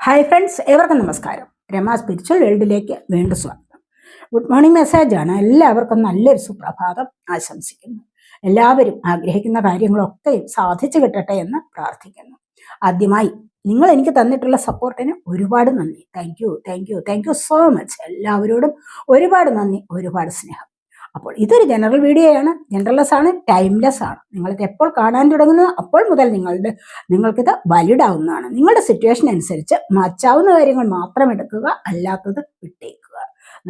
Hi friends, ഏവർക്കും നമസ്കാരം. Rama spiritual വേൾഡിലേക്ക് വീണ്ടും സ്വാഗതം. ഗുഡ് മോർണിംഗ് മെസ്സേജാണ്. എല്ലാവർക്കും നല്ലൊരു സുപ്രഭാതം ആശംസിക്കുന്നു. എല്ലാവരും ആഗ്രഹിക്കുന്ന കാര്യങ്ങളൊക്കെ സാധിച്ചു കിട്ടട്ടെ എന്ന് പ്രാർത്ഥിക്കുന്നു. ആദ്യമായി നിങ്ങൾ എനിക്ക് തന്നിട്ടുള്ള സപ്പോർട്ടിന് ഒരുപാട് നന്ദി. Thank you so much. എല്ലാവരോടും ഒരുപാട് നന്ദി, ഒരുപാട് സ്നേഹം. അപ്പോൾ ഇതൊരു ജനറൽ വീഡിയോ ആണ്, ജനറൽലെസ് ആണ്, ടൈംലെസ് ആണ്. നിങ്ങളിത് എപ്പോൾ കാണാൻ തുടങ്ങുന്നത് അപ്പോൾ മുതൽ നിങ്ങൾക്കിത് വാലിഡ് ആവുന്നതാണ്. നിങ്ങളുടെ സിറ്റുവേഷൻ അനുസരിച്ച് മാറ്റാവുന്ന കാര്യങ്ങൾ മാത്രം എടുക്കുക, അല്ലാത്തത് വിട്ടേക്കുക.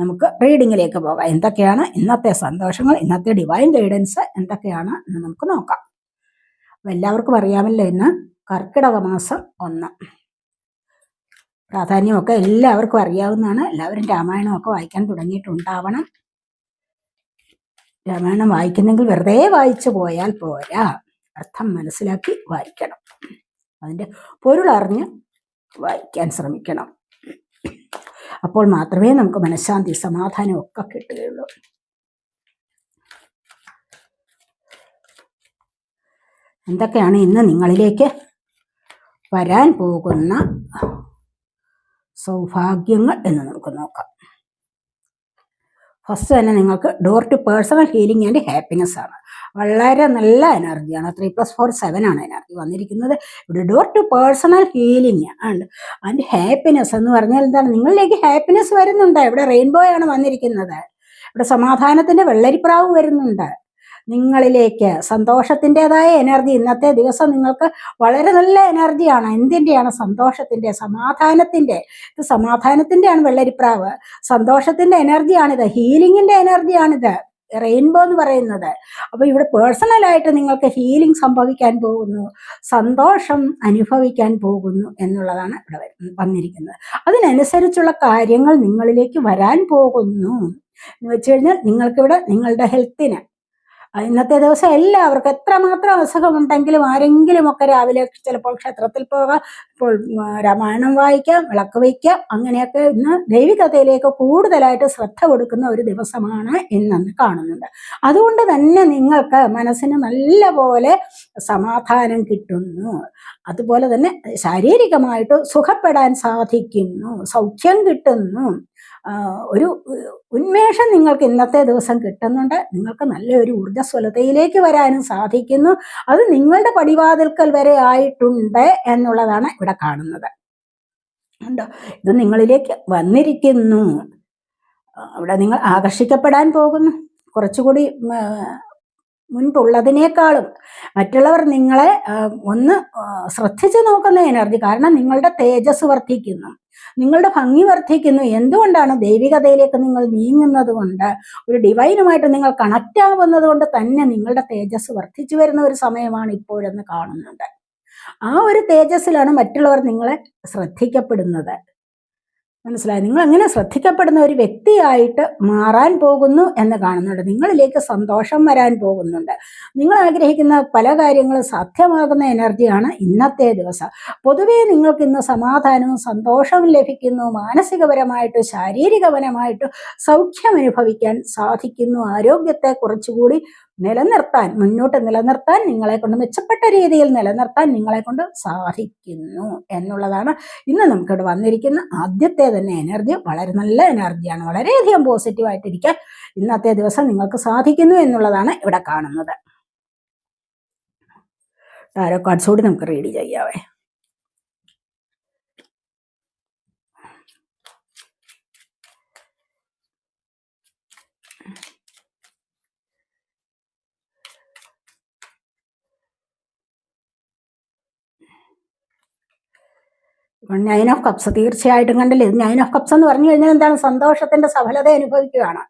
നമുക്ക് റീഡിങ്ങിലേക്ക് പോകാം. എന്തൊക്കെയാണ് ഇന്നത്തെ സന്തോഷങ്ങൾ, ഇന്നത്തെ ഡിവൈൻ ഗൈഡൻസ് എന്തൊക്കെയാണ് എന്ന് നമുക്ക് നോക്കാം. എല്ലാവർക്കും അറിയാമല്ലോ, ഇന്ന് കർക്കിടക മാസം 1. പ്രാധാന്യമൊക്കെ എല്ലാവർക്കും അറിയാവുന്നതാണ്. എല്ലാവരും രാമായണമൊക്കെ വായിക്കാൻ തുടങ്ങിയിട്ടുണ്ടാവണം. രാമായണം വായിക്കുന്നെങ്കിൽ വെറുതെ വായിച്ചു പോയാൽ പോരാ, അർത്ഥം മനസ്സിലാക്കി വായിക്കണം. അതിൻ്റെ പൊരുളറിഞ്ഞ് വായിക്കാൻ ശ്രമിക്കണം. അപ്പോൾ മാത്രമേ നമുക്ക് മനഃശാന്തി, സമാധാനം ഒക്കെ കിട്ടുകയുള്ളൂ. എന്തൊക്കെയാണ് ഇന്ന് നിങ്ങളിലേക്ക് വരാൻ പോകുന്ന സൗഭാഗ്യങ്ങൾ എന്ന് നമുക്ക് നോക്കാം. ഫസ്റ്റ് തന്നെ നിങ്ങൾക്ക് door to personal healing and happiness ആണ്. വളരെ നല്ല എനർജിയാണ്. 3+4 7 ആണ് എനർജി വന്നിരിക്കുന്നത്. ഇവിടെ door to personal healing and happiness എന്ന് പറഞ്ഞാൽ എന്താണ്? നിങ്ങളിലേക്ക് ഹാപ്പിനെസ് വരുന്നുണ്ട്. ഇവിടെ റെയിൻബോ ആണ് വന്നിരിക്കുന്നത്. ഇവിടെ സമാധാനത്തിന്റെ വെള്ളരിപ്രാവ് വരുന്നുണ്ട്. നിങ്ങളിലേക്ക് സന്തോഷത്തിൻ്റെതായ എനർജി ഇന്നത്തെ ദിവസം നിങ്ങൾക്ക് വളരെ നല്ല എനർജിയാണ്. എന്തിൻ്റെയാണ്? സന്തോഷത്തിൻ്റെ, സമാധാനത്തിൻ്റെ. ഇത് സമാധാനത്തിൻ്റെയാണ് വെള്ളരിപ്രാവ്. സന്തോഷത്തിൻ്റെ എനർജിയാണിത്. ഹീലിങ്ങിൻ്റെ എനർജിയാണിത്, റെയിൻബോ എന്ന് പറയുന്നത്. അപ്പോൾ ഇവിടെ പേഴ്സണലായിട്ട് നിങ്ങൾക്ക് ഹീലിംഗ് സംഭവിക്കാൻ പോകുന്നു, സന്തോഷം അനുഭവിക്കാൻ പോകുന്നു എന്നുള്ളതാണ് ഇവിടെ വന്നിരിക്കുന്നത്. അതിനനുസരിച്ചുള്ള കാര്യങ്ങൾ നിങ്ങളിലേക്ക് വരാൻ പോകുന്നു എന്ന് വെച്ച് കഴിഞ്ഞാൽ നിങ്ങൾക്കിവിടെ നിങ്ങളുടെ ഹെൽത്തിന് ഇന്നത്തെ ദിവസം എല്ലാവർക്കും എത്രമാത്രം അസുഖമുണ്ടെങ്കിലും ആരെങ്കിലുമൊക്കെ രാവിലെ ചിലപ്പോൾ ക്ഷേത്രത്തിൽ പോകാം, ഇപ്പോൾ രാമായണം വായിക്കാം, വിളക്ക് വയ്ക്കാം. അങ്ങനെയൊക്കെ ഇന്ന് ദൈവികതയിലേക്ക് കൂടുതലായിട്ട് ശ്രദ്ധ കൊടുക്കുന്ന ഒരു ദിവസമാണ് ഇന്നെന്ന് കാണുന്നുണ്ട്. അതുകൊണ്ട് തന്നെ നിങ്ങൾക്ക് മനസ്സിന് നല്ല പോലെ സമാധാനം കിട്ടുന്നു. അതുപോലെ തന്നെ ശാരീരികമായിട്ട് സുഖപ്പെടാൻ സാധിക്കുന്നു, സൗഖ്യം കിട്ടുന്നു, ഒരു ഉന്മേഷം നിങ്ങൾക്ക് ഇന്നത്തെ ദിവസം കിട്ടുന്നുണ്ട്. നിങ്ങൾക്ക് നല്ലൊരു ഊർജ്ജസ്വലതയിലേക്ക് വരാനും സാധിക്കുന്നു. അത് നിങ്ങളുടെ പടിവാതിൽക്കൽ വരെ ആയിട്ടുണ്ട് എന്നുള്ളതാണ് ഇവിടെ കാണുന്നത്. ഉണ്ടോ? ഇത് നിങ്ങളിലേക്ക് വന്നിരിക്കുന്നു. ഇവിടെ നിങ്ങൾ ആകർഷിക്കപ്പെടാൻ പോകുന്നു. കുറച്ചുകൂടി മുൻപുള്ളതിനേക്കാളും മറ്റുള്ളവർ നിങ്ങളെ ഒന്ന് ശ്രദ്ധിച്ചു നോക്കുന്ന എനർജി. കാരണം നിങ്ങളുടെ തേജസ് വർദ്ധിക്കുന്നു, നിങ്ങളുടെ ഭംഗി വർദ്ധിക്കുന്നു. എന്തുകൊണ്ടാണ്? ദൈവികതയിലേക്ക് നിങ്ങൾ നീങ്ങുന്നത് കൊണ്ട്, ഒരു ഡിവൈനുമായിട്ട് നിങ്ങൾ കണക്റ്റ് ആവുന്നത് കൊണ്ട് തന്നെ നിങ്ങളുടെ തേജസ് വർദ്ധിച്ചു വരുന്ന ഒരു സമയമാണ് ഇപ്പോഴെന്ന് കാണുന്നുണ്ട്. ആ ഒരു തേജസ്സിലാണ് മറ്റുള്ളവർ നിങ്ങളെ ശ്രദ്ധിക്കപ്പെടുന്നത്. മനസ്സിലായി? നിങ്ങൾ അങ്ങനെ ശ്രദ്ധിക്കപ്പെടുന്ന ഒരു വ്യക്തിയായിട്ട് മാറാൻ പോകുന്നു എന്ന് കാണുന്നുണ്ട്. നിങ്ങളിലേക്ക് സന്തോഷം വരാൻ പോകുന്നുണ്ട്. നിങ്ങൾ ആഗ്രഹിക്കുന്ന പല കാര്യങ്ങളും സാധ്യമാകുന്ന എനർജിയാണ് ഇന്നത്തെ ദിവസം. പൊതുവേ നിങ്ങൾക്ക് ഇന്ന് സമാധാനവും സന്തോഷവും ലഭിക്കുന്നു. മാനസികപരമായിട്ടും ശാരീരികപരമായിട്ടും സൗഖ്യം അനുഭവിക്കാൻ സാധിക്കുന്നു. ആരോഗ്യത്തെ കുറച്ചുകൂടി നിലനിർത്താൻ, മുന്നോട്ട് നിലനിർത്താൻ, നിങ്ങളെ കൊണ്ട് മെച്ചപ്പെട്ട രീതിയിൽ നിലനിർത്താൻ നിങ്ങളെ കൊണ്ട് സാധിക്കുന്നു എന്നുള്ളതാണ് ഇന്ന് നമുക്കിവിടെ വന്നിരിക്കുന്ന ആദ്യത്തെ തന്നെ എനർജി. വളരെ നല്ല എനർജിയാണ്. വളരെയധികം പോസിറ്റീവായിട്ടിരിക്കാൻ ഇന്നത്തെ ദിവസം നിങ്ങൾക്ക് സാധിക്കുന്നു എന്നുള്ളതാണ് ഇവിടെ കാണുന്നത്. ടാരോ കാർഡ്സ് കൂടി നമുക്ക് റീഡ് ചെയ്യാവേ. നൈൻ ഓഫ് കപ്സ് തീർച്ചയായിട്ടും കണ്ടില്ലേ? ഇത് 9 ഓഫ് കപ്സ് എന്ന് പറഞ്ഞു കഴിഞ്ഞാൽ എന്താണ്? സന്തോഷത്തിന്റെ സഫലത അനുഭവിക്കുകയാണ്.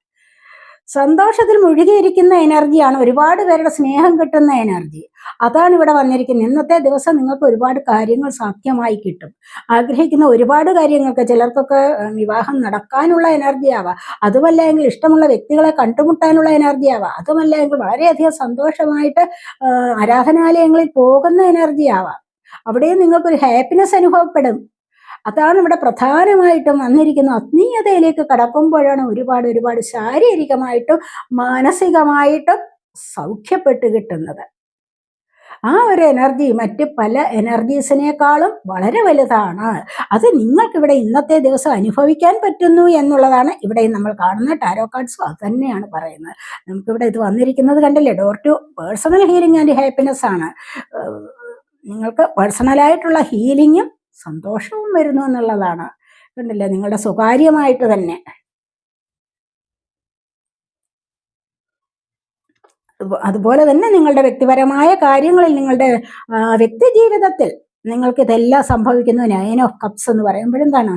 സന്തോഷത്തിൽ മുഴുകിയിരിക്കുന്ന എനർജിയാണ്. ഒരുപാട് പേരുടെ സ്നേഹം കിട്ടുന്ന എനർജി, അതാണ് ഇവിടെ വന്നിരിക്കുന്നത്. ഇന്നത്തെ ദിവസം നിങ്ങൾക്ക് ഒരുപാട് കാര്യങ്ങൾ സാധ്യമായി കിട്ടും. ആഗ്രഹിക്കുന്ന ഒരുപാട് കാര്യങ്ങൾക്ക്, ചിലർക്കൊക്കെ വിവാഹം നടക്കാനുള്ള എനർജി ആവാം, അതുമല്ല എങ്കിൽ ഇഷ്ടമുള്ള വ്യക്തികളെ കണ്ടുമുട്ടാനുള്ള എനർജി ആവാം, അതുമല്ല എങ്കിൽ വളരെയധികം സന്തോഷമായിട്ട് ആരാധനാലയങ്ങളിൽ പോകുന്ന എനർജി ആവാം. അവിടെയും നിങ്ങൾക്കൊരു ഹാപ്പിനെസ് അനുഭവപ്പെടും. അതാണ് ഇവിടെ പ്രധാനമായിട്ടും വന്നിരിക്കുന്നത്. ആത്മീയതയിലേക്ക് കടക്കുമ്പോഴാണ് ഒരുപാട് ശാരീരികമായിട്ടും മാനസികമായിട്ടും സൗഖ്യപ്പെട്ട് കിട്ടുന്നത്. ആ ഒരു എനർജി മറ്റ് പല എനർജീസിനേക്കാളും വളരെ വലുതാണ്. അത് നിങ്ങൾക്കിവിടെ ഇന്നത്തെ ദിവസം അനുഭവിക്കാൻ പറ്റുന്നു എന്നുള്ളതാണ് ഇവിടെ നമ്മൾ കാണുന്ന ടാരോ കാർഡ്സും അത് തന്നെയാണ് പറയുന്നത്. നമുക്കിവിടെ ഇത് വന്നിരിക്കുന്നത് കണ്ടില്ലേ, door to personal healing and happiness ആണ്. നിങ്ങൾക്ക് പേഴ്സണലായിട്ടുള്ള ഹീലിങ്ങും സന്തോഷവും വരുന്നു എന്നുള്ളതാണ്. കണ്ടില്ലേ, നിങ്ങളുടെ സ്വകാര്യമായിട്ട് തന്നെ. അതുപോലെ തന്നെ നിങ്ങളുടെ വ്യക്തിപരമായ കാര്യങ്ങളിൽ, നിങ്ങളുടെ വ്യക്തി ജീവിതത്തിൽ നിങ്ങൾക്ക് ഇതെല്ലാം സംഭവിക്കുന്നു. 9 ഓഫ് കപ്സ് എന്ന് പറയുമ്പോഴെന്താണ്,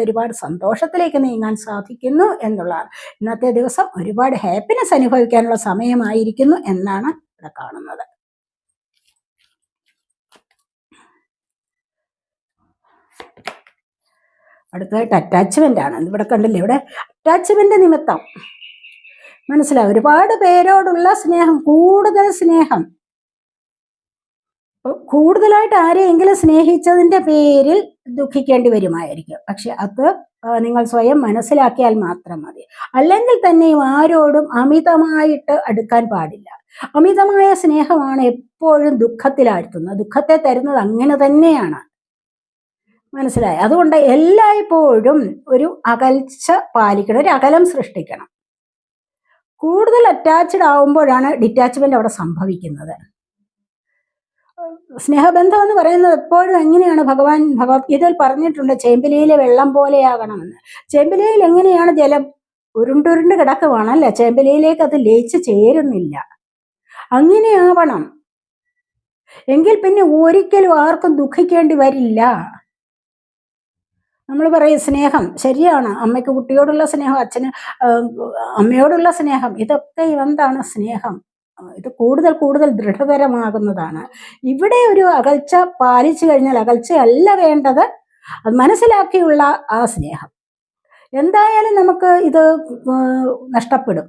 ഒരുപാട് സന്തോഷത്തിലേക്ക് നീങ്ങാൻ സാധിക്കുന്നു എന്നുള്ളതാണ്. ഇന്നത്തെ ദിവസം ഒരുപാട് ഹാപ്പിനെസ് അനുഭവിക്കാനുള്ള സമയമായിരിക്കുന്നു എന്നാണ് ഇവിടെ കാണുന്നത്. അടുത്തതായിട്ട് അറ്റാച്ച്മെന്റ് ആണ്. ഇവിടെ കണ്ടില്ലേ, ഇവിടെ അറ്റാച്ച്മെന്റ് നിമിത്തം മനസ്സിലാവും ഒരുപാട് പേരോടുള്ള സ്നേഹം, കൂടുതൽ സ്നേഹം, കൂടുതലായിട്ട് ആരെയെങ്കിലും സ്നേഹിച്ചതിന്റെ പേരിൽ ദുഃഖിക്കേണ്ടി വരുമായിരിക്കും. പക്ഷെ അത് നിങ്ങൾ സ്വയം മനസ്സിലാക്കിയാൽ മാത്രം മതി. അല്ലെങ്കിൽ തന്നെയും ആരോടും അമിതമായിട്ട് അടുക്കാൻ പാടില്ല. അമിതമായ സ്നേഹമാണ് എപ്പോഴും ദുഃഖത്തിലാഴ്ത്തുന്നത്. ദുഃഖത്തെ തരുന്നത് അങ്ങനെ തന്നെയാണ്. മനസ്സിലായി? അതുകൊണ്ട് എല്ലായ്പ്പോഴും ഒരു അകൽച്ച പാലിക്കണം, ഒരു അകലം സൃഷ്ടിക്കണം. കൂടുതൽ അറ്റാച്ച്ഡ് ആവുമ്പോഴാണ് ഡിറ്റാച്ച്മെന്റ് അവിടെ സംഭവിക്കുന്നത്. സ്നേഹബന്ധം എന്ന് പറയുന്നത് എപ്പോഴും എങ്ങനെയാണ്, ഭഗവത്ഗീതയിൽ പറഞ്ഞിട്ടുണ്ട്, ചേമ്പിലയിലെ വെള്ളം പോലെയാകണമെന്ന്. ചേമ്പിലയിൽ എങ്ങനെയാണ് ജലം ഉരുണ്ടുരുണ്ട് കിടക്കുവാണല്ലേ, ചേമ്പിലയിലേക്ക് അത് ലയിച്ച് ചേരുന്നില്ല. അങ്ങനെ ആവണം, എങ്കിൽ പിന്നെ ഒരിക്കലും ആർക്കും ദുഃഖിക്കേണ്ടി വരില്ല. നമ്മൾ പറയും സ്നേഹം, ശരിയാണ്, അമ്മയ്ക്ക് കുട്ടിയോടുള്ള സ്നേഹം, അച്ഛന് അമ്മയോടുള്ള സ്നേഹം, ഇതൊക്കെ എന്താണ് സ്നേഹം, ഇത് കൂടുതൽ ദൃഢതരമാകുന്നതാണ്. ഇവിടെ ഒരു അകൽച്ച പാലിച്ചു കഴിഞ്ഞാൽ, അകൽച്ചയല്ല വേണ്ടത്, അത് മനസ്സിലാക്കിയുള്ള ആ സ്നേഹം, എന്തായാലും നമുക്ക് ഇത് നഷ്ടപ്പെടും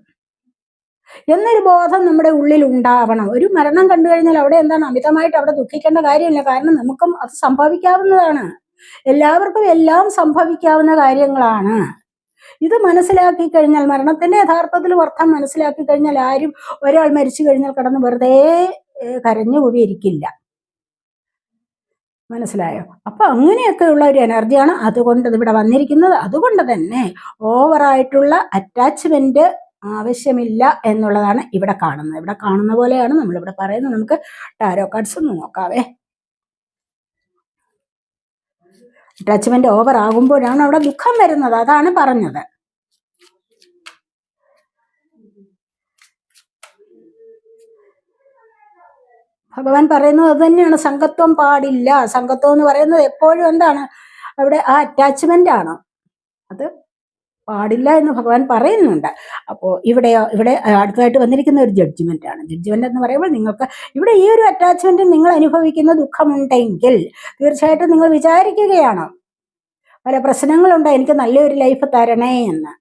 എന്നൊരു ബോധം നമ്മുടെ ഉള്ളിൽ ഉണ്ടാവണം. ഒരു മരണം കണ്ടു കഴിഞ്ഞാൽ അവിടെ എന്താണ്, അമിതമായിട്ട് അവിടെ ദുഃഖിക്കേണ്ട കാര്യമില്ല. കാരണം നമുക്കും അത് സംഭവിക്കാവുന്നതാണ്. എല്ലാവർക്കും എല്ലാം സംഭവിക്കാവുന്ന കാര്യങ്ങളാണ്. ഇത് മനസ്സിലാക്കി കഴിഞ്ഞാൽ, മരണത്തിന്റെ യഥാർത്ഥത്തിൽ അർത്ഥം മനസ്സിലാക്കി കഴിഞ്ഞാൽ, ആരും ഒരാൾ മരിച്ചു കഴിഞ്ഞാൽ കടന്ന് വെറുതെ കരഞ്ഞു കൂടിയിരിക്കില്ല. മനസ്സിലായോ? അപ്പൊ അങ്ങനെയൊക്കെയുള്ള ഒരു എനർജിയാണ് അതുകൊണ്ട് ഇവിടെ വന്നിരിക്കുന്നത്. അതുകൊണ്ട് തന്നെ ഓവറായിട്ടുള്ള അറ്റാച്ച്മെന്റ് ആവശ്യമില്ല എന്നുള്ളതാണ് ഇവിടെ കാണുന്നത്. ഇവിടെ കാണുന്ന പോലെയാണ് നമ്മളിവിടെ പറയുന്നത്. നമുക്ക് ടാരോ കാർഡ്സ് ഒന്ന് നോക്കാവേ. അറ്റാച്ച്മെന്റ് ഓവർ ആകുമ്പോഴാണ് അവിടെ ദുഃഖം വരുന്നത്, അതാണ് പറഞ്ഞത്. ഭഗവാൻ പറയുന്നത് അത് തന്നെയാണ്, സംഗത്വം പാടില്ല. സംഗത്വം എന്ന് പറയുന്നത് എപ്പോഴും എന്താണ്, അവിടെ ആ അറ്റാച്ച്മെന്റ് ആണ്, അത് പാടില്ല എന്ന് ഭഗവാൻ പറയുന്നുണ്ട്. അപ്പോൾ ഇവിടെ അടുത്തതായിട്ട് വന്നിരിക്കുന്ന ഒരു ജഡ്ജ്മെന്റ് ആണ്. ജഡ്ജ്മെന്റ് എന്ന് പറയുമ്പോൾ നിങ്ങൾക്ക് ഇവിടെ ഈ ഒരു അറ്റാച്ച്മെന്റിൽ നിങ്ങൾ അനുഭവിക്കുന്ന ദുഃഖമുണ്ടെങ്കിൽ തീർച്ചയായിട്ടും നിങ്ങൾ വിചാരിക്കുകയാണ്, പല പ്രശ്നങ്ങളുണ്ട്, എനിക്ക് നല്ലൊരു ലൈഫ് തരണേ എന്ന്.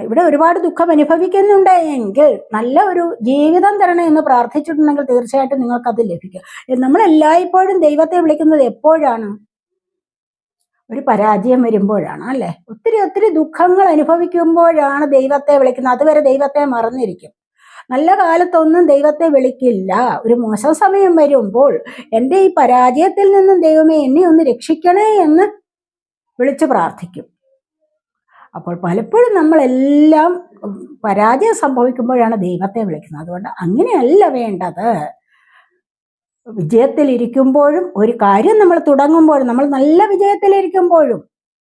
ഇവിടെ ഒരുപാട് ദുഃഖം അനുഭവിക്കുന്നുണ്ട് എങ്കിൽ നല്ല ഒരു ജീവിതം തരണേ എന്ന് പ്രാർത്ഥിച്ചിട്ടുണ്ടെങ്കിൽ തീർച്ചയായിട്ടും നിങ്ങൾക്കത് ലഭിക്കും. നമ്മൾ എല്ലായ്പ്പോഴും ദൈവത്തെ വിളിക്കുന്നത് എപ്പോഴാണ്, ഒരു പരാജയം വരുമ്പോഴാണ് അല്ലെ. ഒത്തിരി ദുഃഖങ്ങൾ അനുഭവിക്കുമ്പോഴാണ് ദൈവത്തെ വിളിക്കുന്നത്. അതുവരെ ദൈവത്തെ മറന്നിരിക്കും. നല്ല കാലത്തൊന്നും ദൈവത്തെ വിളിക്കില്ല. ഒരു മോശം സമയം വരുമ്പോൾ എൻ്റെ ഈ പരാജയത്തിൽ നിന്നും ദൈവമേ എന്നെ ഒന്ന് രക്ഷിക്കണേ എന്ന് വിളിച്ചു പ്രാർത്ഥിക്കും. അപ്പോൾ പലപ്പോഴും നമ്മളെല്ലാം പരാജയം സംഭവിക്കുമ്പോഴാണ് ദൈവത്തെ വിളിക്കുന്നത്. അതുകൊണ്ട് അങ്ങനെയല്ല വേണ്ടത്. വിജയത്തിലിരിക്കുമ്പോഴും ഒരു കാര്യം നമ്മൾ തുടങ്ങുമ്പോഴും, നമ്മൾ നല്ല വിജയത്തിലിരിക്കുമ്പോഴും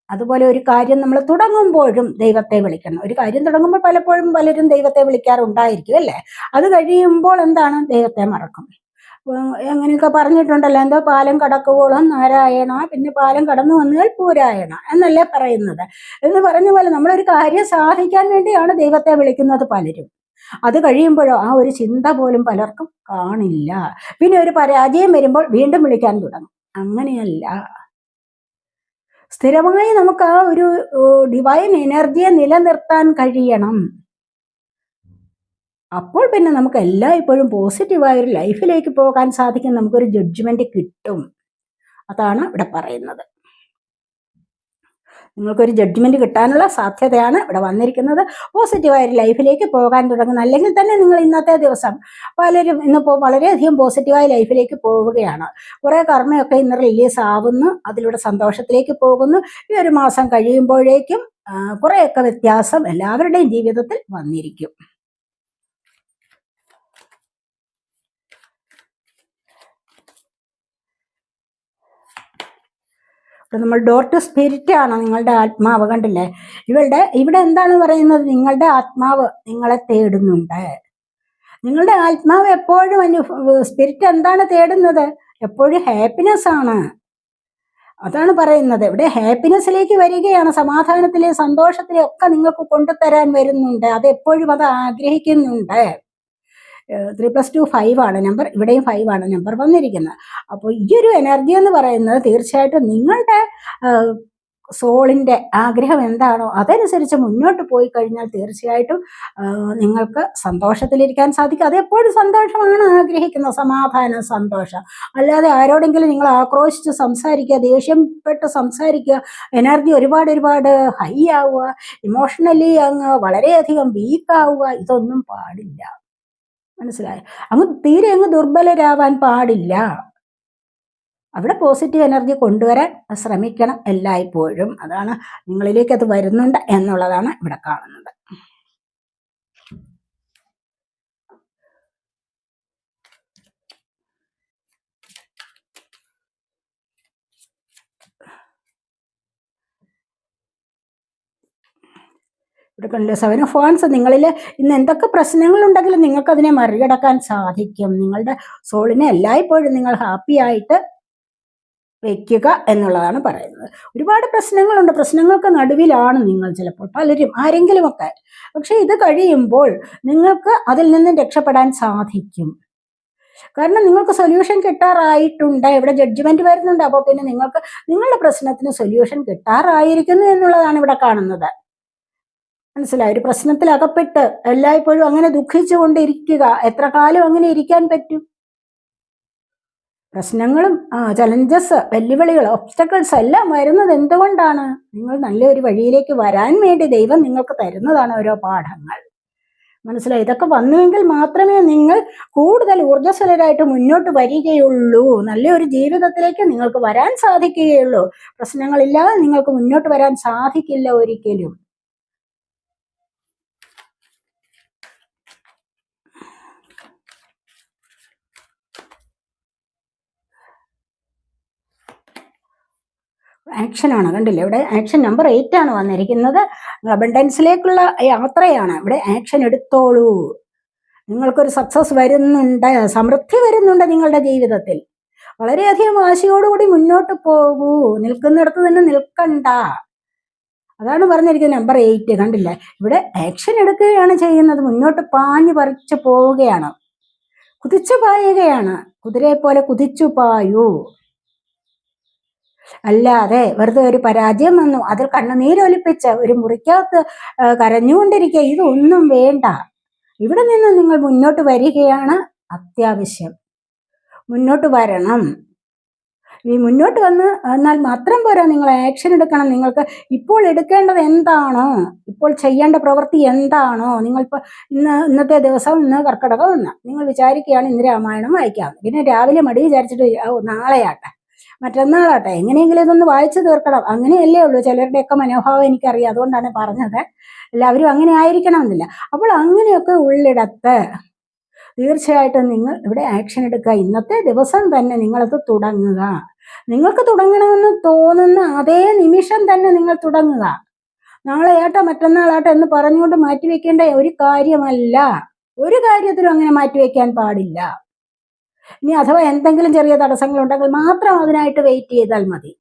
അതുപോലെ ഒരു കാര്യം നമ്മൾ തുടങ്ങുമ്പോഴും ദൈവത്തെ വിളിക്കണം. ഒരു കാര്യം തുടങ്ങുമ്പോൾ പലപ്പോഴും പലരും ദൈവത്തെ വിളിക്കാറുണ്ടായിരിക്കും അല്ലേ. അത് കഴിയുമ്പോൾ എന്താണ്, ദൈവത്തെ മറക്കും. അങ്ങനെയൊക്കെ പറഞ്ഞിട്ടുണ്ടല്ലോ, എന്തോ പാലം കടക്കുവോളം നാരായണ, പിന്നെ പാലം കടന്നു വന്നാൽ പൂരായണ എന്നല്ലേ പറയുന്നത്. എന്ന് പറഞ്ഞ പോലെ നമ്മളൊരു കാര്യം സാധിക്കാൻ വേണ്ടിയാണ് ദൈവത്തെ വിളിക്കുന്നത് പലരും. അത് കഴിയുമ്പോഴോ ആ ഒരു ചിന്ത പോലും പലർക്കും കാണില്ല. പിന്നെ ഒരു പരാജയം വരുമ്പോൾ വീണ്ടും വിളിക്കാൻ തുടങ്ങും. അങ്ങനെയല്ല, സ്ഥിരമായി നമുക്ക് ആ ഒരു ഡിവൈൻ എനർജിയെ നിലനിർത്താൻ കഴിയണം. അപ്പോൾ പിന്നെ നമുക്ക് എല്ലായ്പ്പോഴും പോസിറ്റീവായ ഒരു ലൈഫിലേക്ക് പോകാൻ സാധിക്കും. നമുക്കൊരു ജഡ്ജ്മെന്റ് കിട്ടും. അതാണ് ഇവിടെ പറയുന്നത്. നിങ്ങൾക്കൊരു ജഡ്ജ്മെന്റ് കിട്ടാനുള്ള സാധ്യതയാണ് ഇവിടെ വന്നിരിക്കുന്നത്. പോസിറ്റീവായ ഒരു ലൈഫിലേക്ക് പോകാൻ തുടങ്ങുന്നത്, അല്ലെങ്കിൽ തന്നെ നിങ്ങൾ ഇന്നത്തെ ദിവസം പലരും ഇന്നിപ്പോൾ വളരെയധികം പോസിറ്റീവായ ലൈഫിലേക്ക് പോവുകയാണ്. കുറേ കർമ്മയൊക്കെ ഇന്ന് റിലീസ് ആവുന്നു, അതിലൂടെ സന്തോഷത്തിലേക്ക് പോകുന്നു. ഈ ഒരു മാസം കഴിയുമ്പോഴേക്കും കുറേയൊക്കെ വ്യത്യാസം എല്ലാവരുടെയും ജീവിതത്തിൽ വന്നിരിക്കും. നമ്മൾ ഡോർ ടു സ്പിരിറ്റ് ആണ്, നിങ്ങളുടെ ആത്മാവ് കണ്ടില്ലേ. ഇവിടെ എന്താണ് പറയുന്നത്? നിങ്ങളുടെ ആത്മാവ് നിങ്ങളെ തേടുന്നുണ്ട്. നിങ്ങളുടെ ആത്മാവ് എപ്പോഴും സ്പിരിറ്റ് എന്താണ് തേടുന്നത്? എപ്പോഴും ഹാപ്പിനെസ് ആണ്. അതാണ് പറയുന്നത്. ഇവിടെ ഹാപ്പിനെസ്സിലേക്ക് വരികയാണ്, സമാധാനത്തിലെ സന്തോഷത്തിലെ ഒക്കെ നിങ്ങൾക്ക് കൊണ്ടുതരാൻ വരുന്നുണ്ട്. അത് എപ്പോഴും അത് ആഗ്രഹിക്കുന്നുണ്ട്. 3+2 5 ആണ് നമ്പർ, ഇവിടെയും 5 ആണ് നമ്പർ വന്നിരിക്കുന്നത്. അപ്പോൾ ഈ ഒരു എനർജി എന്ന് പറയുന്നത് തീർച്ചയായിട്ടും നിങ്ങളുടെ സോളിൻ്റെ ആഗ്രഹം എന്താണോ അതനുസരിച്ച് മുന്നോട്ട് പോയി കഴിഞ്ഞാൽ തീർച്ചയായിട്ടും നിങ്ങൾക്ക് സന്തോഷത്തിലിരിക്കാൻ സാധിക്കും. അതെപ്പോഴും സന്തോഷമാണ് ആഗ്രഹിക്കുന്നത്, സമാധാനം, സന്തോഷം. അല്ലാതെ ആരോടെങ്കിലും നിങ്ങൾ ആക്രോശിച്ച് സംസാരിക്കുക, ദേഷ്യപ്പെട്ട് സംസാരിക്കുക, എനർജി ഒരുപാട് ഹൈ ആവുക, ഇമോഷണലി അങ്ങ് വളരെയധികം വീക്കാവുക, ഇതൊന്നും പാടില്ല. മനസ്സിലായോ? തീരെ അങ്ങ് ദുർബലരാവാൻ പാടില്ല. അവിടെ പോസിറ്റീവ് എനർജി കൊണ്ടുവരാൻ ശ്രമിക്കണം എല്ലായ്പ്പോഴും. അതാണ് നിങ്ങളിലേക്ക് അത് വരുന്നുണ്ട് എന്നുള്ളതാണ് ഇവിടെ കാണുന്നത്. ഇവിടെ കണ്ടില്ലേ 7 ഓഫ് വാൻഡ്സ്. നിങ്ങളിൽ ഇന്ന് എന്തൊക്കെ പ്രശ്നങ്ങളുണ്ടെങ്കിലും നിങ്ങൾക്ക് അതിനെ മറികടക്കാൻ സാധിക്കും. നിങ്ങളുടെ സോളിനെ എല്ലായ്പ്പോഴും നിങ്ങൾ ഹാപ്പി ആയിട്ട് വയ്ക്കുക എന്നുള്ളതാണ് പറയുന്നത്. ഒരുപാട് പ്രശ്നങ്ങളുണ്ട്, പ്രശ്നങ്ങൾക്ക് നടുവിലാണ് നിങ്ങൾ ചിലപ്പോൾ, പലരും, ആരെങ്കിലുമൊക്കെ. പക്ഷെ ഇത് കഴിയുമ്പോൾ നിങ്ങൾക്ക് അതിൽ നിന്നും രക്ഷപ്പെടാൻ സാധിക്കും. കാരണം നിങ്ങൾക്ക് സൊല്യൂഷൻ കിട്ടാറായിട്ടുണ്ട്. ഇവിടെ ജഡ്ജ്മെന്റ് വരുന്നുണ്ട്. അപ്പോൾ പിന്നെ നിങ്ങൾക്ക് നിങ്ങളുടെ പ്രശ്നത്തിന് സൊല്യൂഷൻ കിട്ടാറായിരിക്കുന്നു എന്നുള്ളതാണ് ഇവിടെ കാണുന്നത്. മനസ്സിലായി? ഒരു പ്രശ്നത്തിൽ അകപ്പെട്ട് എല്ലായ്പ്പോഴും അങ്ങനെ ദുഃഖിച്ചുകൊണ്ടിരിക്കുക, എത്ര കാലം അങ്ങനെ ഇരിക്കാൻ പറ്റും? പ്രശ്നങ്ങളും ചലഞ്ചസ്, വെല്ലുവിളികൾ, ഒബ്സ്റ്റക്കിൾസ് എല്ലാം വരുന്നത് എന്തുകൊണ്ടാണ്? നിങ്ങൾ നല്ലൊരു വഴിയിലേക്ക് വരാൻ വേണ്ടി ദൈവം നിങ്ങൾക്ക് തരുന്നതാണ് ഓരോ പാഠങ്ങൾ. മനസ്സിലായി? ഇതൊക്കെ വന്നുവെങ്കിൽ മാത്രമേ നിങ്ങൾ കൂടുതൽ ഊർജ്ജസ്വലരായിട്ട് മുന്നോട്ട് വരികയുള്ളൂ. നല്ലൊരു ജീവിതത്തിലേക്ക് നിങ്ങൾക്ക് വരാൻ സാധിക്കുകയുള്ളൂ. പ്രശ്നങ്ങളില്ലാതെ നിങ്ങൾക്ക് മുന്നോട്ട് വരാൻ സാധിക്കില്ല ഒരിക്കലും. ആക്ഷനാണ്, കണ്ടില്ലേ? ഇവിടെ ആക്ഷൻ നമ്പർ 8 ആണ് വന്നിരിക്കുന്നത്. അബണ്ടൻസിലേക്കുള്ള യാത്രയാണ്. ഇവിടെ ആക്ഷൻ എടുത്തോളൂ. നിങ്ങൾക്കൊരു സക്സസ് വരുന്നുണ്ട്, സമൃദ്ധി വരുന്നുണ്ട് നിങ്ങളുടെ ജീവിതത്തിൽ. വളരെയധികം വാശിയോടുകൂടി മുന്നോട്ട് പോകൂ. നിൽക്കുന്നിടത്ത് തന്നെ നിൽക്കണ്ട. അതാണ് പറഞ്ഞിരിക്കുന്നത് നമ്പർ 8. കണ്ടില്ലേ? ഇവിടെ ആക്ഷൻ എടുക്കുകയാണ് ചെയ്യുന്നത്. മുന്നോട്ട് പാഞ്ഞു പറിച്ചു പോവുകയാണ്, കുതിച്ചു പായുകയാണ്. കുതിരയെ പോലെ കുതിച്ചു പായൂ. അല്ലാതെ വെറുതെ ഒരു പരാജയം വന്നു അതിൽ കണ്ണുനീരൊലിപ്പിച്ച് ഒരു മുറിക്കകത്ത് കരഞ്ഞുകൊണ്ടിരിക്കുക, ഇതൊന്നും വേണ്ട. ഇവിടെ നിന്ന് നിങ്ങൾ മുന്നോട്ട് വരികയാണ് അത്യാവശ്യം. മുന്നോട്ട് വരണം. ഈ മുന്നോട്ട് വന്ന് എന്നാൽ മാത്രം പോരാ, നിങ്ങൾ ആക്ഷൻ എടുക്കണം. നിങ്ങൾക്ക് ഇപ്പോൾ എടുക്കേണ്ടത് എന്താണോ, ഇപ്പോൾ ചെയ്യേണ്ട പ്രവൃത്തി എന്താണോ, നിങ്ങളിപ്പോൾ ഇന്നത്തെ ദിവസം, ഇന്ന് കർക്കിടകം എന്ന് നിങ്ങൾ വിചാരിക്കുകയാണ് ഇന്ന് രാമായണം വായിക്കാം. പിന്നെ രാവിലെ മടി വിചാരിച്ചിട്ട് നാളെയാട്ടെ, മറ്റന്നാളാട്ടെ, എങ്ങനെയെങ്കിലും ഇതൊന്ന് വായിച്ചു തീർക്കണം. അങ്ങനെയല്ലേ ഉള്ളൂ. ചിലരുടെയൊക്കെ മനോഭാവം എനിക്കറിയാം, അതുകൊണ്ടാണ് പറഞ്ഞത്. എല്ലാവരും അങ്ങനെ ആയിരിക്കണമെന്നില്ല. അപ്പോൾ അങ്ങനെയൊക്കെ ഉള്ളിടത്ത് തീർച്ചയായിട്ടും നിങ്ങൾ ഇവിടെ ആക്ഷൻ എടുക്കുക. ഇന്നത്തെ ദിവസം തന്നെ നിങ്ങളത് തുടങ്ങുക. നിങ്ങൾക്ക് തുടങ്ങണമെന്ന് തോന്നുന്ന അതേ നിമിഷം തന്നെ നിങ്ങൾ തുടങ്ങുക. നാളെയാട്ടെ, മറ്റന്നാളാട്ടെ എന്ന് പറഞ്ഞുകൊണ്ട് മാറ്റിവെക്കേണ്ട ഒരു കാര്യമല്ല. ഒരു കാര്യത്തിലും അങ്ങനെ മാറ്റിവെക്കാൻ പാടില്ല. ഇനി അഥവാ എന്തെങ്കിലും ചെറിയ തടസ്സങ്ങൾ ഉണ്ടെങ്കിൽ മാത്രം അതിനായിട്ട് വെയിറ്റ് ചെയ്താൽ മതി.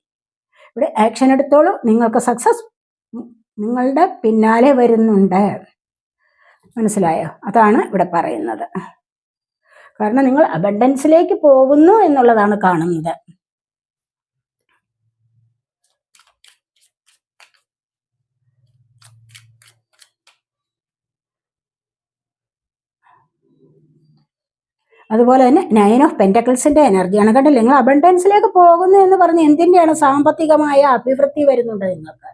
ഇവിടെ ആക്ഷൻ എടുത്തോളൂ. നിങ്ങൾക്ക് സക്സസ് നിങ്ങളുടെ പിന്നാലെ വരുന്നുണ്ട്. മനസ്സിലായോ? അതാണ് ഇവിടെ പറയുന്നത്. കാരണം നിങ്ങൾ അബണ്ടൻസിലേക്ക് പോകുന്നു എന്നുള്ളതാണ് കാണുന്നത്. അതുപോലെ തന്നെ 9 ഓഫ് പെന്റക്കിൾസിന്റെ എനർജിയാണ്. കണ്ടില്ലേ? നിങ്ങൾ അബണ്ടൻസിലേക്ക് പോകുന്നു എന്ന് പറഞ്ഞ് എന്തിൻ്റെയാണ്? സാമ്പത്തികമായ അഭിവൃദ്ധി വരുന്നുണ്ട് നിങ്ങൾക്ക്.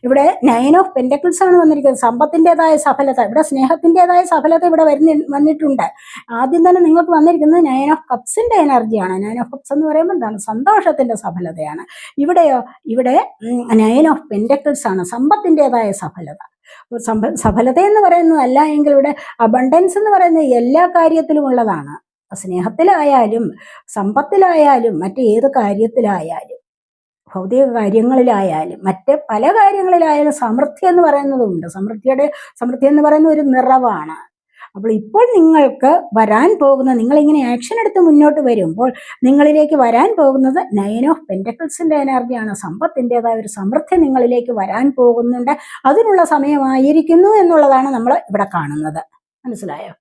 ഇവിടെ 9 ഓഫ് പെന്റക്കിൾസ് ആണ് വന്നിരിക്കുന്നത്. സമ്പത്തിൻ്റെതായ സഫലത, ഇവിടെ സ്നേഹത്തിൻ്റെതായ സഫലത ഇവിടെ വന്നിട്ടുണ്ട്. ആദ്യം തന്നെ നിങ്ങൾക്ക് വന്നിരിക്കുന്നത് 9 ഓഫ് കപ്സിന്റെ എനർജിയാണ്. 9 ഓഫ് കപ്സ് എന്ന് പറയുമ്പോൾ എന്താണ്? സന്തോഷത്തിന്റെ സഫലതയാണ്. ഇവിടെയോ, ഇവിടെ 9 ഓഫ് പെന്റക്കിൾസ് ആണ്, സമ്പത്തിൻ്റെതായ സഫലത. സഫലത എന്ന് പറയുന്നതല്ല എങ്കിൽ ഇവിടെ അബണ്ടൻസ് എന്ന് പറയുന്നത് എല്ലാ കാര്യത്തിലും ഉള്ളതാണ്. സ്നേഹത്തിലായാലും സമ്പത്തിലായാലും മറ്റേത് കാര്യത്തിലായാലും ഭൗതിക കാര്യങ്ങളിലായാലും മറ്റ് പല കാര്യങ്ങളിലായാലും സമൃദ്ധി എന്ന് പറയുന്നതുണ്ട്. സമൃദ്ധി എന്ന് പറയുന്ന ഒരു നിറവാണ്. അപ്പോൾ ഇപ്പോൾ നിങ്ങൾക്ക് വരാൻ പോകുന്ന, നിങ്ങളിങ്ങനെ ആക്ഷൻ എടുത്ത് മുന്നോട്ട് വരുമ്പോൾ നിങ്ങളിലേക്ക് വരാൻ പോകുന്നത് 9 ഓഫ് പെന്റക്കിൾസിന്റെ എനർജിയാണ്. സമ്പത്തിൻ്റെതായ ഒരു സമൃദ്ധി നിങ്ങളിലേക്ക് വരാൻ പോകുന്നുണ്ട്. അതിനുള്ള സമയമായിരിക്കുന്നു എന്നുള്ളതാണ് നമ്മൾ ഇവിടെ കാണുന്നത്. മനസ്സിലായോ?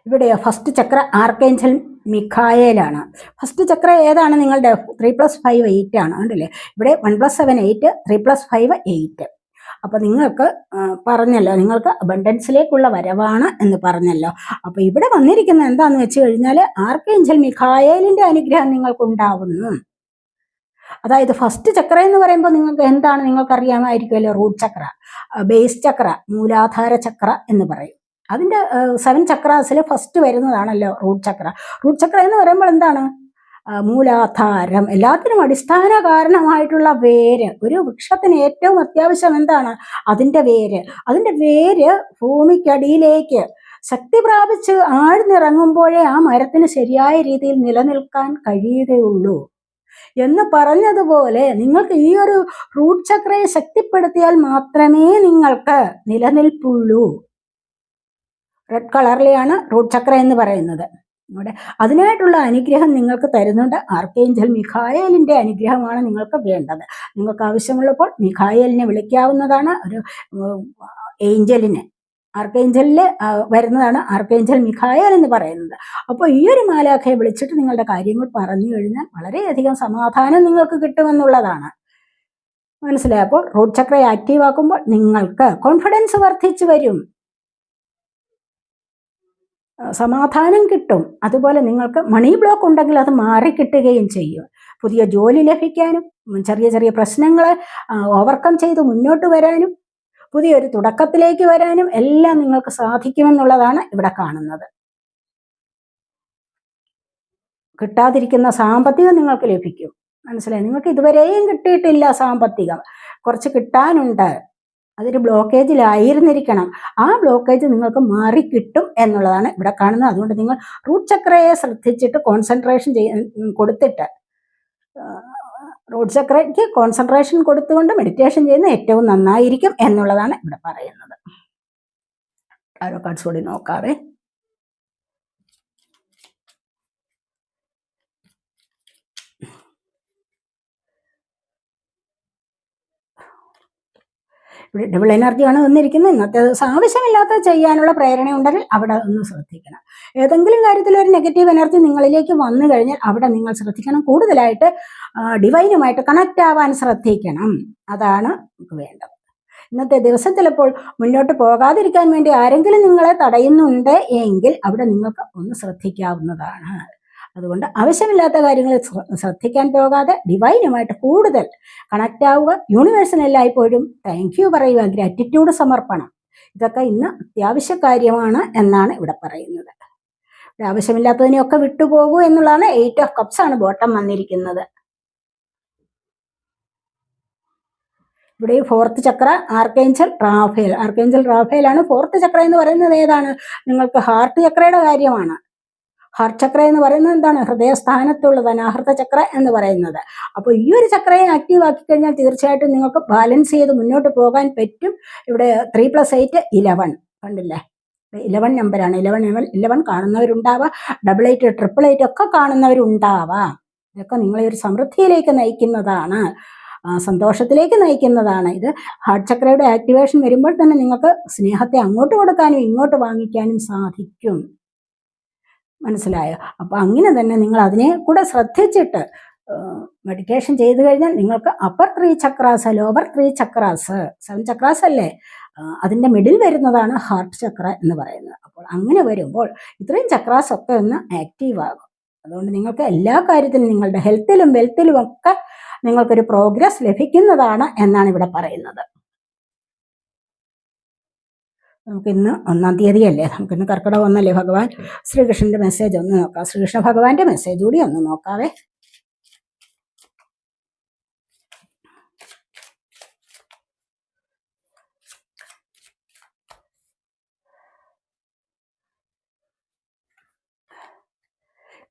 ഇവിടെയോ ഫസ്റ്റ് ചക്ര ആർക്കേഞ്ചൽ മിഖായേലാണ്. ഫസ്റ്റ് ചക്ര ഏതാണ്? നിങ്ങളുടെ 3+5 8 ആണ്. കണ്ടില്ലേ? ഇവിടെ 1+7 8, 3+5 8. അപ്പൊ നിങ്ങൾക്ക് പറഞ്ഞല്ലോ, നിങ്ങൾക്ക് അബണ്ടൻസിലേക്കുള്ള വരവാണ് എന്ന് പറഞ്ഞല്ലോ. അപ്പൊ ഇവിടെ വന്നിരിക്കുന്ന എന്താന്ന് വെച്ച് കഴിഞ്ഞാൽ ആർക്കേഞ്ചൽ മിഖായേലിന്റെ അനുഗ്രഹം നിങ്ങൾക്ക് ഉണ്ടാവുന്നു. അതായത് ഫസ്റ്റ് ചക്ര എന്ന് പറയുമ്പോൾ നിങ്ങൾക്ക് എന്താണ്? നിങ്ങൾക്ക് അറിയാമായിരിക്കുമല്ലോ, റൂട്ട് ചക്ര, ബേസ് ചക്ര, മൂലാധാര ചക്ര എന്ന് പറയും. അതിന്റെ 7 ചക്രാസിൽ ഫസ്റ്റ് വരുന്നതാണല്ലോ റൂട്ട് ചക്ര. റൂട്ട് ചക്ര എന്ന് പറയുമ്പോൾ എന്താണ്? മൂലാധാരം, എല്ലാത്തിനും അടിസ്ഥാന കാരണമായിട്ടുള്ള വേര്. ഒരു വൃക്ഷത്തിന് ഏറ്റവും അത്യാവശ്യം എന്താണ്? അതിന്റെ വേര്. അതിന്റെ വേര് ഭൂമിക്കടിയിലേക്ക് ശക്തി പ്രാപിച്ച് ആഴ്ന്നിറങ്ങുമ്പോഴേ ആ മരത്തിന് ശരിയായ രീതിയിൽ നിലനിൽക്കാൻ കഴിയുകയുള്ളൂ എന്ന് പറഞ്ഞതുപോലെ നിങ്ങൾക്ക് ഈ ഒരു റൂട്ട് ചക്രയെ ശക്തിപ്പെടുത്തിയാൽ മാത്രമേ നിങ്ങൾക്ക് നിലനിൽപ്പുള്ളൂ. റെഡ് കളറിലെയാണ് റൂട്ട് ചക്ര എന്ന് പറയുന്നത്. ഇവിടെ അതിനായിട്ടുള്ള അനുഗ്രഹം നിങ്ങൾക്ക് തരുന്നുണ്ട്. ആർക്കേഞ്ചൽ മിഖായേലിന്റെ അനുഗ്രഹമാണ് നിങ്ങൾക്ക് വേണ്ടത്. നിങ്ങൾക്ക് ആവശ്യമുള്ളപ്പോൾ മിഖായേലിനെ വിളിക്കാവുന്നതാണ്. ഒരു ഏഞ്ചലിനെ, ആർക്കേഞ്ചലിൽ വരുന്നതാണ് ആർക്കേഞ്ചൽ മിഖായേൽ എന്ന് പറയുന്നത്. അപ്പോൾ ഈ ഒരു മാലാഖയെ വിളിച്ചിട്ട് നിങ്ങളുടെ കാര്യങ്ങൾ പറഞ്ഞു കഴിഞ്ഞാൽ വളരെയധികം സമാധാനം നിങ്ങൾക്ക് കിട്ടുമെന്നുള്ളതാണ്. മനസ്സിലായി? അപ്പോൾ റൂട്ട് ചക്രയെ ആക്റ്റീവ് ആക്കുമ്പോൾ നിങ്ങൾക്ക് കോൺഫിഡൻസ് വർദ്ധിച്ചു വരും, സമാധാനം കിട്ടും. അതുപോലെ നിങ്ങൾക്ക് മണി ബ്ലോക്ക് ഉണ്ടെങ്കിൽ അത് മാറിക്കിട്ടുകയും ചെയ്യും. പുതിയ ജോലി ലഭിക്കാനും ചെറിയ ചെറിയ പ്രശ്നങ്ങളെ ഓവർകം ചെയ്ത് മുന്നോട്ട് വരാനും പുതിയൊരു തുടക്കത്തിലേക്ക് വരാനും എല്ലാം നിങ്ങൾക്ക് സാധിക്കുമെന്നുള്ളതാണ് ഇവിടെ കാണുന്നത്. കിട്ടാതിരിക്കുന്ന സാമ്പത്തികം നിങ്ങൾക്ക് ലഭിക്കും. മനസ്സിലായി? നിങ്ങൾക്ക് ഇതുവരെയും കിട്ടിയിട്ടില്ല സാമ്പത്തികം, കുറച്ച് കിട്ടാനുണ്ട്. അതൊരു ബ്ലോക്കേജിലായിരുന്നിരിക്കണം. ആ ബ്ലോക്കേജ് നിങ്ങൾക്ക് മാറിക്കിട്ടും എന്നുള്ളതാണ് ഇവിടെ കാണുന്നത്. അതുകൊണ്ട് നിങ്ങൾ റൂട്ട് ചക്രയെ ശ്രദ്ധിച്ചിട്ട് കോൺസെൻട്രേഷൻ കൊടുത്തിട്ട്, റൂട്ട് ചക്രയ്ക്ക് കോൺസെൻട്രേഷൻ കൊടുത്തുകൊണ്ട് മെഡിറ്റേഷൻ ചെയ്യുന്ന ഏറ്റവും നന്നായിരിക്കും എന്നുള്ളതാണ് ഇവിടെ പറയുന്നത്. ടാരോ കാർഡ്സ് കൂടി നോക്കാവേ. ഇവിടെ ഡബിൾ എനർജിയാണ് വന്നിരിക്കുന്നത്. ഇന്നത്തെ ദിവസം ആവശ്യമില്ലാത്ത ചെയ്യാനുള്ള പ്രേരണ ഉണ്ടെങ്കിൽ അവിടെ ഒന്ന് ശ്രദ്ധിക്കണം. ഏതെങ്കിലും കാര്യത്തിൽ ഒരു നെഗറ്റീവ് എനർജി നിങ്ങളിലേക്ക് വന്നു കഴിഞ്ഞാൽ അവിടെ നിങ്ങൾ ശ്രദ്ധിക്കണം. കൂടുതലായിട്ട് ഡിവൈനുമായിട്ട് കണക്റ്റ് ആവാൻ ശ്രദ്ധിക്കണം. അതാണ് നമുക്ക് വേണ്ടത്. ഇന്നത്തെ ദിവസം ചിലപ്പോൾ മുന്നോട്ട് പോകാതിരിക്കാൻ വേണ്ടി ആരെങ്കിലും നിങ്ങളെ തടയുന്നുണ്ട് എങ്കിൽ അവിടെ നിങ്ങൾക്ക് ഒന്ന് ശ്രദ്ധിക്കാവുന്നതാണ്. അതുകൊണ്ട് ആവശ്യമില്ലാത്ത കാര്യങ്ങൾ ശ്രദ്ധിക്കാൻ പോകാതെ ഡിവൈനുമായിട്ട് കൂടുതൽ കണക്റ്റ് ആവുക. യൂണിവേഴ്സിന് എല്ലായ്പ്പോഴും താങ്ക് യു പറയുക, ഗ്രാറ്റിറ്റ്യൂഡ് സമർപ്പണം, ഇതൊക്കെ ഇന്ന് അത്യാവശ്യ കാര്യമാണ് എന്നാണ് ഇവിടെ പറയുന്നത്. ആവശ്യമില്ലാത്തതിനെയൊക്കെ വിട്ടുപോകൂ എന്നുള്ളതാണ്. 8 ഓഫ് കപ്സ് ആണ് ബോട്ടം വന്നിരിക്കുന്നത്. ഇവിടെ ഫോർത്ത് ചക്ര ആർക്കേഞ്ചൽ റാഫേൽ. ആർക്കേഞ്ചൽ റാഫേലാണ് ഫോർത്ത് ചക്ര എന്ന് പറയുന്നത്. ഏതാണ്? നിങ്ങൾക്ക് ഹാർട്ട് ചക്രയുടെ കാര്യമാണ്. ഹാർട്ട് ചക്ര എന്ന് പറയുന്നത് എന്താണ്? ഹൃദയസ്ഥാനത്തുള്ളത് അനാഹൃത ചക്ര എന്ന് പറയുന്നത്. അപ്പോൾ ഈ ഒരു ചക്രയെ ആക്റ്റീവ് ആക്കി കഴിഞ്ഞാൽ തീർച്ചയായിട്ടും നിങ്ങൾക്ക് ബാലൻസ് ചെയ്ത് മുന്നോട്ട് പോകാൻ പറ്റും. ഇവിടെ 3+8 11 കണ്ടില്ലേ? 11 നമ്പറാണ്. 11 കാണുന്നവരുണ്ടാവാം. 88 888 ഒക്കെ കാണുന്നവരുണ്ടാവാം. ഇതൊക്കെ നിങ്ങളെ ഒരു സമൃദ്ധിയിലേക്ക് നയിക്കുന്നതാണ്, സന്തോഷത്തിലേക്ക് നയിക്കുന്നതാണ്. ഇത് ഹാർട്ട് ചക്രയുടെ ആക്ടിവേഷൻ വരുമ്പോൾ തന്നെ നിങ്ങൾക്ക് സ്നേഹത്തെ അങ്ങോട്ട് കൊടുക്കാനും ഇങ്ങോട്ട് വാങ്ങിക്കാനും സാധിക്കും. മനസ്സിലായോ? അപ്പോൾ അങ്ങനെ തന്നെ നിങ്ങൾ അതിനെ കൂടെ ശ്രദ്ധിച്ചിട്ട് മെഡിറ്റേഷൻ ചെയ്തു കഴിഞ്ഞാൽ നിങ്ങൾക്ക് upper 3 chakras, lower 3 chakras, 7 chakras അല്ലേ, അതിൻ്റെ മിഡിൽ വരുന്നതാണ് ഹാർട്ട് ചക്ര എന്ന് പറയുന്നത്. അപ്പോൾ അങ്ങനെ വരുമ്പോൾ ഇത്രയും ചക്രാസ് ഒക്കെ ഒന്ന് ആക്റ്റീവ് ആകും. അതുകൊണ്ട് നിങ്ങൾക്ക് എല്ലാ കാര്യത്തിലും നിങ്ങളുടെ ഹെൽത്തിലും വെൽത്തിലും ഒക്കെ നിങ്ങൾക്കൊരു പ്രോഗ്രസ് ലഭിക്കുന്നതാണ് എന്നാണ് ഇവിടെ പറയുന്നത്. നമുക്കിന്ന് 1-ാം തീയതിയല്ലേ, നമുക്കിന്ന് കർക്കിടകം 1 ഭഗവാൻ ശ്രീകൃഷ്ണന്റെ മെസ്സേജ് ഒന്ന് നോക്കാം. ശ്രീകൃഷ്ണ ഭഗവാന്റെ മെസ്സേജ് കൂടി ഒന്ന് നോക്കാവേ.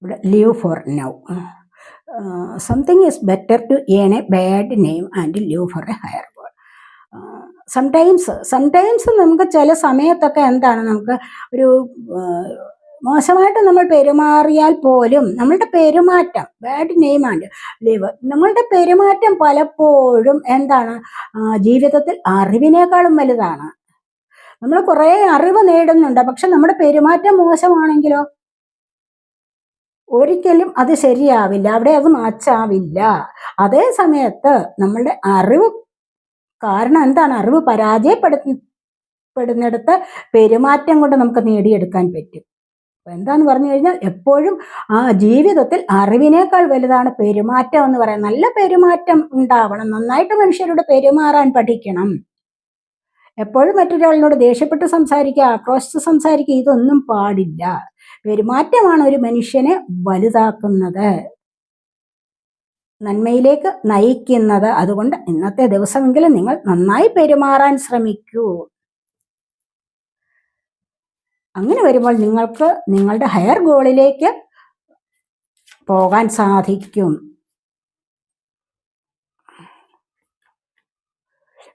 ഇവിടെ leave for now. Something is better to earn a bad name and leave for a higher goal. Sometimes നമുക്ക് ചില സമയത്തൊക്കെ എന്താണ്, നമുക്ക് ഒരു മോശമായിട്ട് നമ്മൾ പെരുമാറിയാൽ പോലും നമ്മളുടെ പെരുമാറ്റം, ബാഡ് നെയിം ആൻഡ് ലീവ്, നമ്മളുടെ പെരുമാറ്റം പലപ്പോഴും എന്താണ്, ജീവിതത്തിൽ അറിവിനേക്കാളും വലുതാണ്. നമ്മൾ കുറേ അറിവ് നേടുന്നുണ്ട്, പക്ഷെ നമ്മുടെ പെരുമാറ്റം മോശമാണെങ്കിലോ ഒരിക്കലും അത് ശരിയാവില്ല, അവിടെ അത് മാച്ചാവില്ല. അതേ സമയത്ത് നമ്മളുടെ അറിവ്, കാരണം എന്താണ്, അറിവ് പരാജയപ്പെടുന്നിടത്ത് പെരുമാറ്റം കൊണ്ട് നമുക്ക് നേടിയെടുക്കാൻ പറ്റും. എന്താന്ന് പറഞ്ഞു കഴിഞ്ഞാൽ എപ്പോഴും ജീവിതത്തിൽ അറിവിനേക്കാൾ വലുതാണ് പെരുമാറ്റം എന്ന് പറയാം. നല്ല പെരുമാറ്റം ഉണ്ടാവണം, നന്നായിട്ട് മനുഷ്യരോട് പെരുമാറാൻ പഠിക്കണം. എപ്പോഴും മറ്റൊരാളിനോട് ദേഷ്യപ്പെട്ട് സംസാരിക്കുക, ആക്രോശിച്ച് സംസാരിക്കുക, ഇതൊന്നും പാടില്ല. പെരുമാറ്റമാണ് ഒരു മനുഷ്യനെ വലുതാക്കുന്നത്, നന്മയിലേക്ക് നയിക്കുന്നത്. അതുകൊണ്ട് ഇന്നത്തെ ദിവസമെങ്കിലും നിങ്ങൾ നന്നായി പെരുമാറാൻ ശ്രമിക്കൂ. അങ്ങനെ വരുമ്പോൾ നിങ്ങൾക്ക് നിങ്ങളുടെ ഹയർ ഗോളിലേക്ക് പോകാൻ സാധിക്കും.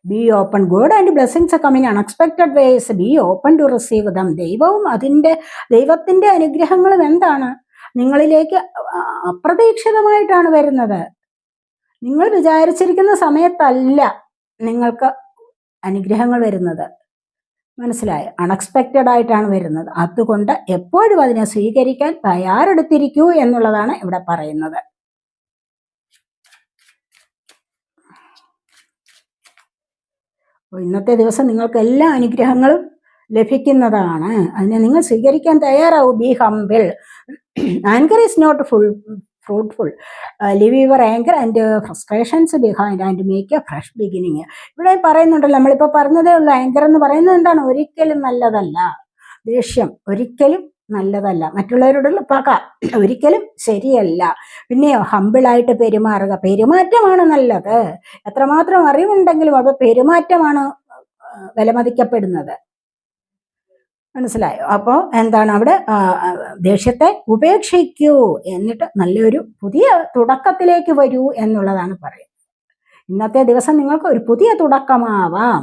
Be open, God and blessings come in unexpected ways, be open to receive them. ദൈവത്തിന്റെ അനുഗ്രഹങ്ങളും എന്താണ്, നിങ്ങളിലേക്ക് അപ്രതീക്ഷിതമായിട്ടാണ് വരുന്നത്. നിങ്ങൾ വിചാരിച്ചിരിക്കുന്ന സമയത്തല്ല നിങ്ങൾക്ക് അനുഗ്രഹങ്ങൾ വരുന്നത്, മനസ്സിലായോ? അൺഎക്സ്പെക്റ്റഡ് ആയിട്ടാണ് വരുന്നത്. അതുകൊണ്ട് എപ്പോഴും അതിനെ സ്വീകരിക്കാൻ തയ്യാറെടുത്തിരിക്കൂ എന്നുള്ളതാണ് ഇവിടെ പറയുന്നത്. ഇന്നത്തെ ദിവസം നിങ്ങൾക്ക് എല്ലാ അനുഗ്രഹങ്ങളും ലഭിക്കുന്നതാണ്. അതിനെ നിങ്ങൾ സ്വീകരിക്കാൻ തയ്യാറാവൂ. Be humble. Anger is not fruitful. Leave your anger and frustrations behind and make a fresh beginning. ഇവിടെ പറയുന്നുണ്ടല്ലോ, നമ്മളിപ്പോൾ പറഞ്ഞതേ ഉള്ളൂ, ആങ്കർ എന്ന് പറയുന്നത് എന്താണ്, ഒരിക്കലും നല്ലതല്ല. ദേഷ്യം ഒരിക്കലും നല്ലതല്ല, മറ്റുള്ളവരോടുള്ള പക ഒരിക്കലും ശരിയല്ല. പിന്നെയോ ഹമ്പിളായിട്ട് പെരുമാറുക, പെരുമാറ്റമാണ് നല്ലത്. എത്രമാത്രം അറിവുണ്ടെങ്കിലും അത് പെരുമാറ്റമാണ് വിലമതിക്കപ്പെടുന്നത്, മനസ്സിലായോ? അപ്പോൾ എന്താണ് അവിടെ, ദേഷ്യത്തെ ഉപേക്ഷിക്കൂ, എന്നിട്ട് നല്ലൊരു പുതിയ തുടക്കത്തിലേക്ക് വരൂ എന്നുള്ളതാണ് പറയുന്നത്. ഇന്നത്തെ ദിവസം നിങ്ങൾക്ക് ഒരു പുതിയ തുടക്കമാവാം.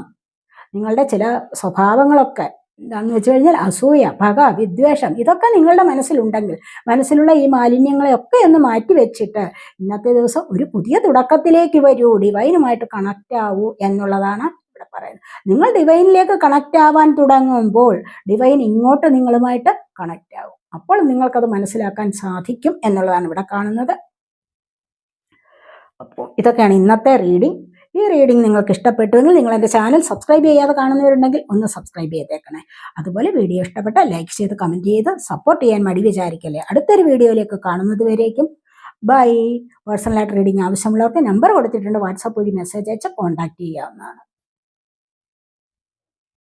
നിങ്ങളുടെ ചില സ്വഭാവങ്ങളൊക്കെ എന്താണെന്ന് വെച്ച് കഴിഞ്ഞാൽ അസൂയ, പക, വിദ്വേഷം, ഇതൊക്കെ നിങ്ങളുടെ മനസ്സിലുണ്ടെങ്കിൽ മനസ്സിലുള്ള ഈ മാലിന്യങ്ങളെയൊക്കെ ഒന്ന് മാറ്റി വെച്ചിട്ട് ഇന്നത്തെ ദിവസം ഒരു പുതിയ തുടക്കത്തിലേക്ക് വരൂ, ഡിവൈനുമായിട്ട് കണക്റ്റ് ആവൂ എന്നുള്ളതാണ് ഇവിടെ പറയുന്നത്. നിങ്ങൾ ഡിവൈനിലേക്ക് കണക്റ്റ് ആവാൻ തുടങ്ങുമ്പോൾ ഡിവൈൻ ഇങ്ങോട്ട് നിങ്ങളുമായിട്ട് കണക്റ്റ് ആവും. അപ്പോൾ നിങ്ങൾക്കത് മനസ്സിലാക്കാൻ സാധിക്കും എന്നുള്ളതാണ് ഇവിടെ കാണുന്നത്. അപ്പോൾ ഇതൊക്കെയാണ് ഇന്നത്തെ റീഡിംഗ്. ഈ റീഡിംഗ് നിങ്ങൾക്ക് ഇഷ്ടപ്പെട്ടുവെങ്കിൽ നിങ്ങൾ എൻ്റെ ചാനൽ സബ്സ്ക്രൈബ് ചെയ്യാതെ കാണുന്നവരുണ്ടെങ്കിൽ ഒന്ന് സബ്സ്ക്രൈബ് ചെയ്തേക്കണേ. അതുപോലെ വീഡിയോ ഇഷ്ടപ്പെട്ടാൽ ലൈക്ക് ചെയ്ത് കമൻറ്റ് ചെയ്ത് സപ്പോർട്ട് ചെയ്യാൻ മടി വിചാരിക്കല്ലേ. അടുത്തൊരു വീഡിയോയിലേക്ക് കാണുന്നത് വരേക്കും ബൈ. പേഴ്സണലായിട്ട് റീഡിംഗ് ആവശ്യമുള്ളവർക്ക് നമ്പർ കൊടുത്തിട്ടുണ്ട്, വാട്സാപ്പ് വഴി മെസ്സേജ് അയച്ച് കോൺടാക്ട് ചെയ്യാവുന്നതാണ്.